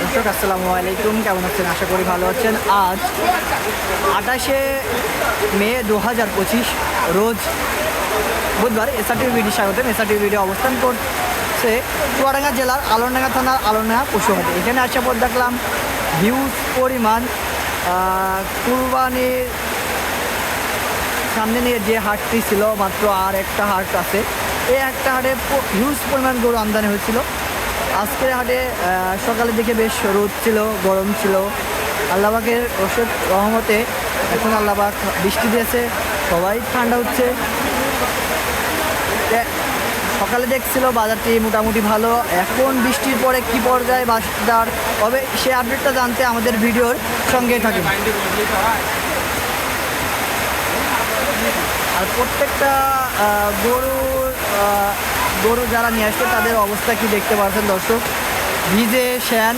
দর্শক আসসালামু আলাইকুম, কেমন আছেন? আশা করি ভালো আছেন। আজ 28শে মে 2025 রোজ বুধবার এসআরটিভি ভিডিও স্বাগতম। এসআরটিভি ভিডিও অবস্থান করছে চুয়াডাঙ্গা জেলার আলনডাঙ্গা থানার আলনডাঙ্গা পশুহাটে। এখানে আসার পর দেখলাম হিউজ পরিমাণ কুরবানির সামনে নিয়ে যে হাটটি ছিল, মাত্র আর একটা হাট আছে, এই একটা হাটে হিউজ পরিমাণ গরু আমদানি হয়েছিল। আজকের হাটে সকালের দিকে বেশ রোদ ছিল, গরম ছিল। আল্লাহবাকের ওষুধ রহমতে এখন আল্লাহবাক বৃষ্টি দিয়েছে, সবাই ঠান্ডা হচ্ছে। সকালে দেখছিল বাজারটি মোটামুটি ভালো, এখন বৃষ্টির পরে কী পর্যায়ে বাজার তবে সে আপডেটটা জানতে আমাদের ভিডিওর সঙ্গে থাকুন। আর প্রত্যেকটা গরু যারা নিয়ে আসছে তাদের অবস্থা কি দেখতে পাচ্ছেন দর্শক, ভিজে শ্যান